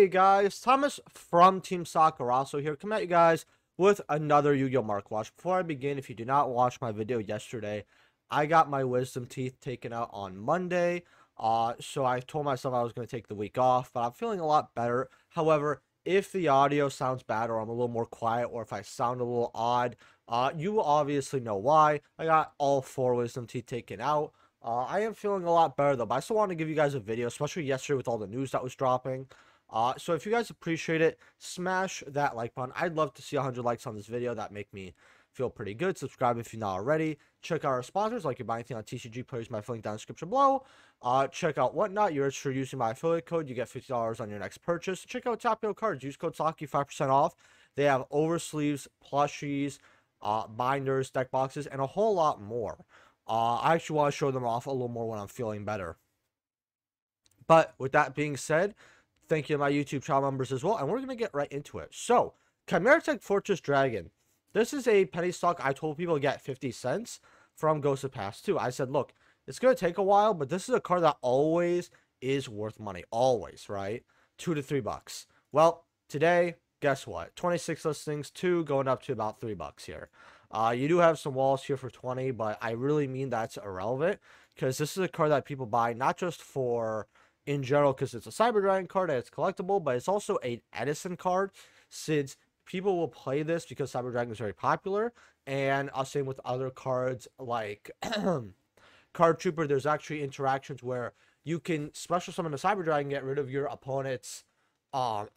Hey guys, Thomas from Team Sakurasou here, coming at you guys with another Yu-Gi-Oh! Mark Watch. Before I begin, if you did not watch my video yesterday, I got my wisdom teeth taken out on Monday. So I told myself I was going to take the week off, but I'm feeling a lot better. However, if the audio sounds bad or I'm a little more quiet or if I sound a little odd, you will obviously know why. I got all 4 wisdom teeth taken out. I am feeling a lot better though, but I still want to give you guys a video, especially yesterday with all the news that was dropping. So if you guys appreciate it, smash that like button. I'd love to see 100 likes on this video. That make me feel pretty good. Subscribe if you're not already. Check out our sponsors, like you buy anything on TCG, please my link down in the description below. Check out Whatnot. You're sure using my affiliate code, you get $50 on your next purchase. Check out Tapio Cards. Use code SAKI, 5% off. They have oversleeves, plushies, binders, deck boxes, and a whole lot more. I actually want to show them off a little more when I'm feeling better. But with that being said, thank you to my YouTube channel members as well, and we're going to get right into it. So, Chimera Tech Fortress Dragon. This is a penny stock I told people to get 50 cents from Ghost of Past 2. I said, look, it's going to take a while, but this is a card that always is worth money. Always, right? $2 to $3. Well, today, guess what? 26 listings, 2 going up to about $3 here. You do have some walls here for 20, but I really mean that's irrelevant because this is a card that people buy not just for in general because it's a Cyber Dragon card and it's collectible, but it's also an Edison card since people will play this because Cyber Dragon is very popular. And same with other cards like Card Trooper. There's actually interactions where you can special summon a Cyber Dragon, get rid of your opponent's Card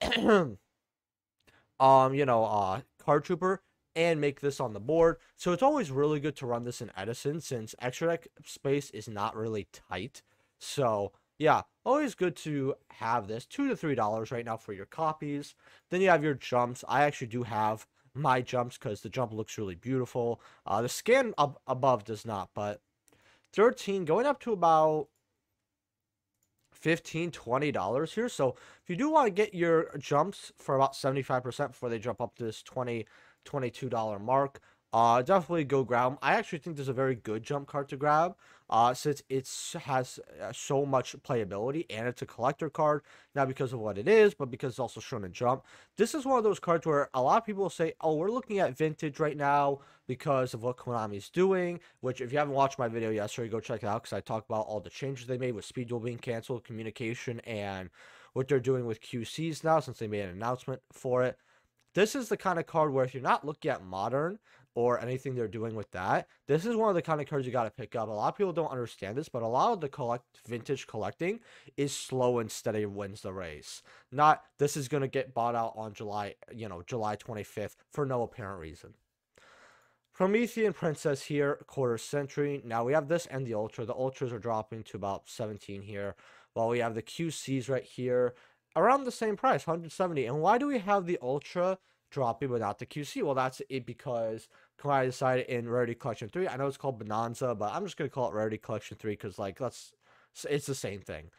Trooper, and make this on the board. So it's always really good to run this in Edison since extra deck space is not really tight. So yeah, always good to have this. $2 to $3 right now for your copies. Then you have your jumps. I actually do have my jumps because the jump looks really beautiful. The scan up above does not, but 13 going up to about $15, $20 here. So if you do want to get your jumps for about 75% before they jump up to this $22 mark, definitely go grab them. I actually think there's a very good jump card to grab since it has so much playability and it's a collector card, not because of what it is, but because it's also shown in jump. This is one of those cards where a lot of people say, oh, we're looking at vintage right now because of what Konami's doing, which if you haven't watched my video yesterday, go check it out because I talk about all the changes they made with Speed Duel being canceled, communication, and what they're doing with QCs now since they made an announcement for it. This is the kind of card where if you're not looking at modern or anything they're doing with that, this is one of the kind of cards you got to pick up. A lot of people don't understand this, but a lot of the vintage collecting is slow and steady wins the race. Not this is going to get bought out on July 25th for no apparent reason. Promethean Princess here, quarter century. Now we have this and the Ultra. The Ultras are dropping to about 17 here, while we have the QCs right here around the same price, 170. And why do we have the Ultra dropping without the QC? Well, that's it because I decided in Rarity Collection 3, I know it's called Bonanza, but I'm just going to call it Rarity Collection 3 because, like, it's the same thing.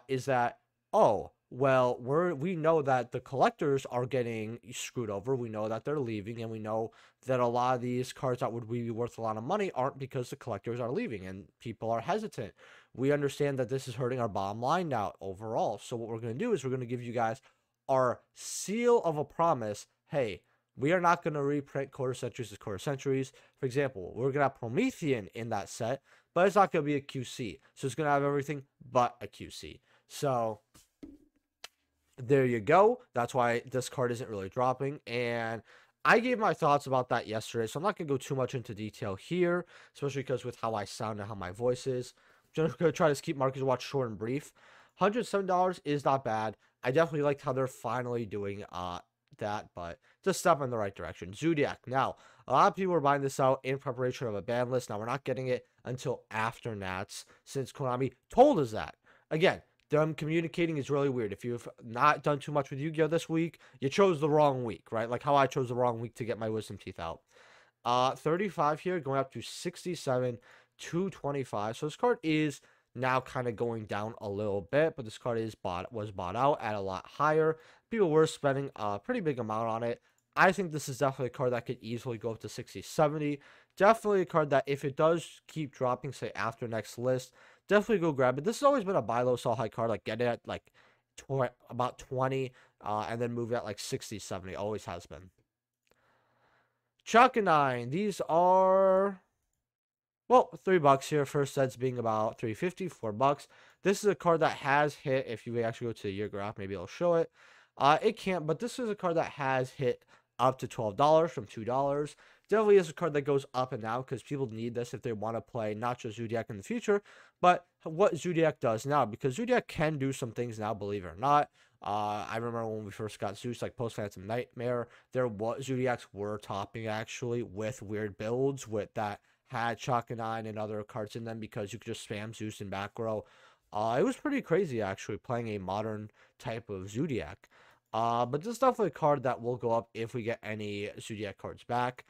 Is that, oh, well, we know that the collectors are getting screwed over. We know that they're leaving, and we know that a lot of these cards that would be worth a lot of money aren't because the collectors are leaving and people are hesitant. We understand that this is hurting our bottom line now overall. So what we're going to do is we're going to give you guys our seal of a promise. Hey, we are not going to reprint quarter centuries as quarter centuries. For example, we're going to have Promethean in that set, but it's not going to be a QC. So it's going to have everything but a QC. So there you go. That's why this card isn't really dropping. And I gave my thoughts about that yesterday, so I'm not going to go too much into detail here, especially because with how I sound and how my voice is. I'm just going to try to keep Marcus Watch short and brief. $107 is not bad. I definitely liked how they're finally doing that, but just step in the right direction. Zodiac. Now, a lot of people are buying this out in preparation of a ban list. Now, we're not getting it until after Nats, since Konami told us that. Again, them communicating is really weird. If you've not done too much with Yu-Gi-Oh! This week, you chose the wrong week, right? Like how I chose the wrong week to get my wisdom teeth out. 35 here, going up to 67, 225. So this card is now kind of going down a little bit, but this card was bought out at a lot higher. People were spending a pretty big amount on it. I think this is definitely a card that could easily go up to 60, 70. Definitely a card that if it does keep dropping, say after next list, definitely go grab it. This has always been a buy low, sell high card. Like get it at like about 20, and then move at like 60, 70. Always has been. Chocine. These are, well, $3 here. First set's being about 350, $4. This is a card that has hit. If you actually go to the year graph, maybe it'll show it. It can't, but this is a card that has hit up to $12 from $2. Definitely is a card that goes up and down because people need this if they want to play not just Zodiac in the future, but what Zodiac does now. Because Zodiac can do some things now, believe it or not. I remember when we first got Zeus, like Post Phantom Nightmare, Zodiacs were topping actually with weird builds with that had Chocine and other cards in them because you could just spam Zeus in back row. It was pretty crazy actually playing a modern type of Zodiac. But this is definitely a card that will go up if we get any Zodiac cards back.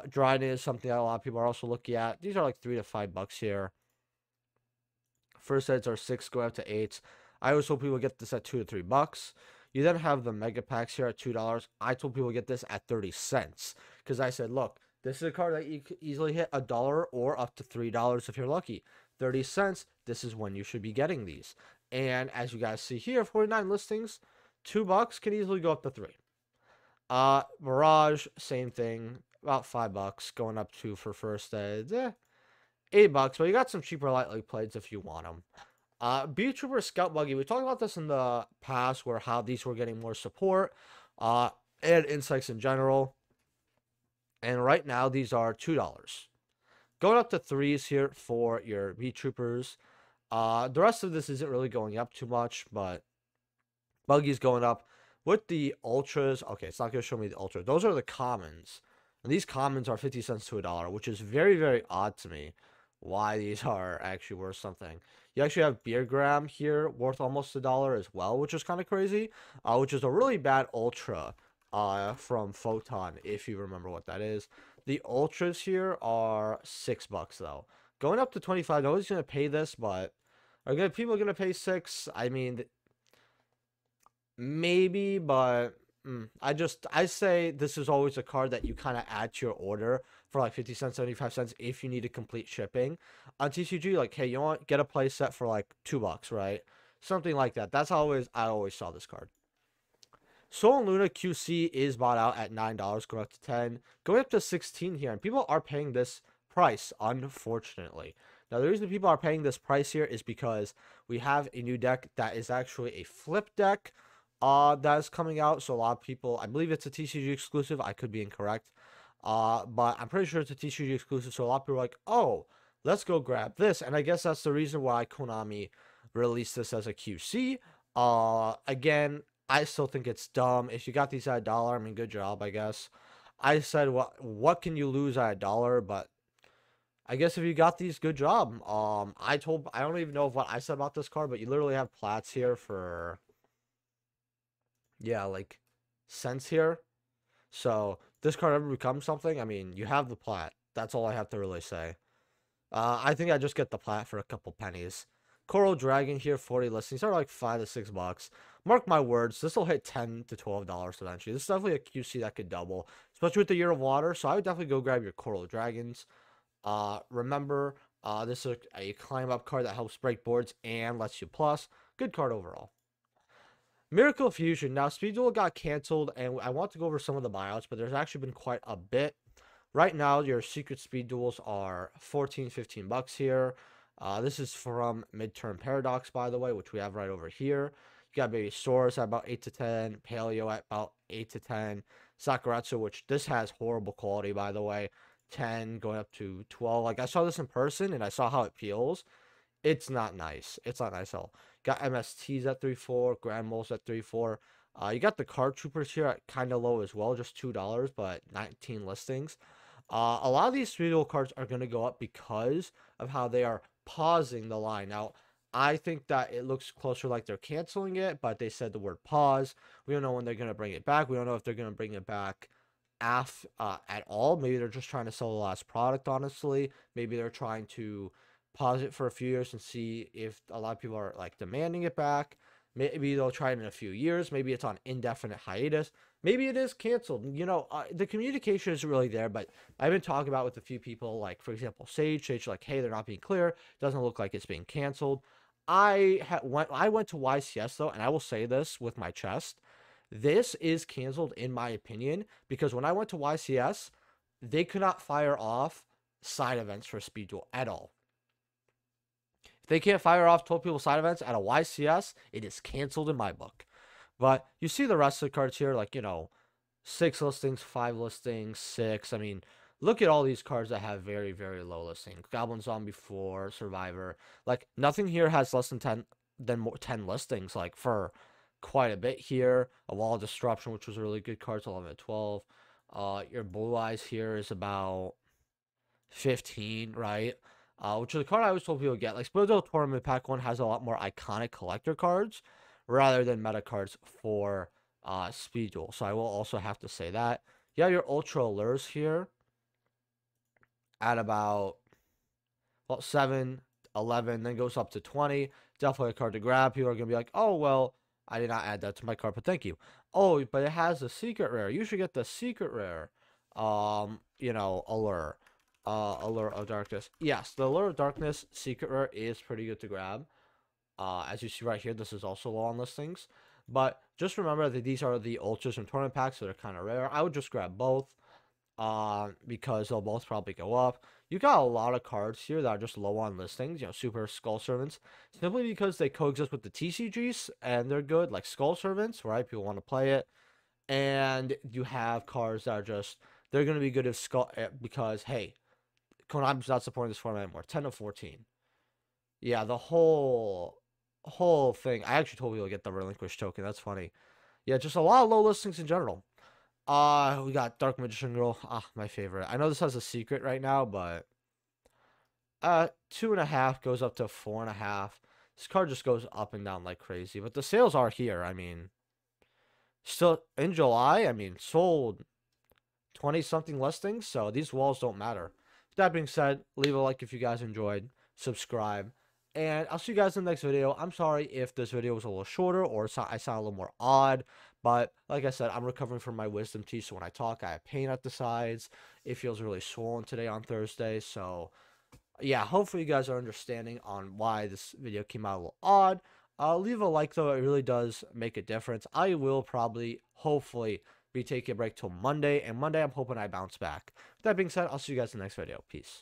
Dryness is something that a lot of people are also looking at. These are like $3 to $5 here. First sets are 6, going up to 8. I always told people get this at $2 to $3. You then have the mega packs here at $2. I told people get this at 30 cents because I said, look, this is a card that you could easily hit $1 or up to $3 if you're lucky. 30 cents, this is when you should be getting these. And as you guys see here, 49 listings, $2 can easily go up to 3. Mirage, same thing, about $5, going up to for first eds, $8. But you got some cheaper lightly plates if you want them. B Trooper Scout Buggy, we talked about this in the past, where how these were getting more support, and insights in general. And right now, these are $2. Going up to 3s here for your B Troopers. The rest of this isn't really going up too much, but Buggy's going up. With the Ultras, okay, it's not going to show me the Ultras. Those are the commons. And these commons are 50 cents to $1, which is very, very odd to me why these are actually worth something. You actually have Beer Graham here worth almost $1 as well, which is kind of crazy, which is a really bad Ultra from Photon, if you remember what that is. The Ultras here are $6 though. Going up to 25, nobody's going to pay this, but are people going to pay 6? I mean, maybe, but I say this is always a card that you kind of add to your order for like 50 cents, 75 cents if you need a complete shipping. On TCG, like, hey, you want get a play set for like $2, right? Something like that. That's always I always saw this card. Soul and Luna QC is bought out at $9, going up to 10, going up to 16 here, and people are paying this price, unfortunately. Now, the reason people are paying this price here is because we have a new deck that is actually a flip deck that is coming out. So a lot of people, I believe it's a TCG exclusive. I could be incorrect, but I'm pretty sure it's a TCG exclusive. So a lot of people are like, oh, let's go grab this. And I guess that's the reason why Konami released this as a QC. Again, I still think it's dumb. If you got these at $1, I mean, good job, I guess. I said, what can you lose at $1? But I guess if you got these, good job. I don't even know what I said about this card, but you literally have plats here for, yeah, like cents here. So this card ever becomes something, I mean, you have the plat. That's all I have to really say. I think I just get the plat for a couple pennies. Coral Dragon here, 40 listings. They're like $5 to $6. Mark my words, this will hit $10 to $12 eventually. This is definitely a QC that could double, especially with the Year of Water. So I would definitely go grab your Coral Dragons. Remember, this is a climb up card that helps break boards and lets you plus. Good card overall. Miracle Fusion. Now, Speed Duel got canceled, and I want to go over some of the buyouts, but there's actually been quite a bit. Right now, your secret Speed Duels are $14, $15 here. This is from Midterm Paradox, by the way, which we have right over here. You got Baby Source at about 8 to 10, Paleo at about 8 to 10, Sakurasou, which this has horrible quality, by the way, 10 going up to 12. Like, I saw this in person, and I saw how it peels. It's not nice. It's not nice at all. Got MSTs at 3.4, Grand Moles at 3.4. You got the Card Troopers here at kind of low as well, just $2, but 19 listings. A lot of these Speed Duel cards are going to go up because of how they are pausing the line. Now, I think that it looks closer like they're canceling it, but they said the word pause. We don't know when they're going to bring it back. We don't know if they're going to bring it back at all. Maybe they're just trying to sell the last product, honestly. Maybe they're trying to pause it for a few years and see if a lot of people are like demanding it back. Maybe they'll try it in a few years. Maybe it's on indefinite hiatus. Maybe it is canceled. You know, the communication isn't really there, but I've been talking about with a few people, like, for example, Sage, like, hey, they're not being clear. Doesn't look like it's being canceled. I went to YCS though, and I will say this with my chest. This is canceled in my opinion because when I went to YCS, they could not fire off side events for Speed Duel at all. If they can't fire off 12 people side events at a YCS, it is canceled in my book. But you see the rest of the cards here, like, 6 listings, 5 listings, 6. I mean, look at all these cards that have very, very low listings. Goblin Zombie 4, Survivor. Like, nothing here has less than 10 listings, like, for quite a bit here. A Wall of Disruption, which was a really good card, 11 and 12. Your Blue Eyes here is about 15, right? Which is a card I always told people to get. Like, Spiritual Tournament Pack 1 has a lot more iconic collector cards rather than meta cards for Speed Duel. So I will also have to say that. Yeah, your Ultra Allures here at about, well, 7, 11, then goes up to 20. Definitely a card to grab. People are going to be like, oh, well, I did not add that to my card, but thank you. Oh, but it has a secret rare. You should get the secret rare, allure. Allure of Darkness. Yes, the Allure of Darkness secret rare is pretty good to grab. As you see right here, this is also low on listings. But just remember that these are the ultras and tournament packs that are kind of rare. I would just grab both because they'll both probably go up. You got a lot of cards here that are just low on listings, Super Skull Servants, simply because they coexist with the TCGs and they're good, like Skull Servants, right? People want to play it. And you have cards that are just, they're going to be good if because, hey, Konami's not supporting this format anymore. 10 of 14. Yeah, the whole thing. I actually told people to get the relinquished token. That's funny. Yeah, just a lot of low listings in general. We got Dark Magician Girl. My favorite. I know this has a secret right now, but 2.5 goes up to 4.5. This card just goes up and down like crazy. But the sales are here. I mean, still in July. I mean, sold 20 something listings. So these walls don't matter. That being said, leave a like if you guys enjoyed. Subscribe. And I'll see you guys in the next video. I'm sorry if this video was a little shorter or I sound a little more odd. But like I said, I'm recovering from my wisdom teeth. So when I talk, I have pain at the sides. It feels really swollen today on Thursday. So yeah, hopefully you guys are understanding on why this video came out a little odd. Leave a like though. It really does make a difference. I will probably, hopefully, be taking a break till Monday. And Monday, I'm hoping I bounce back. With that being said, I'll see you guys in the next video. Peace.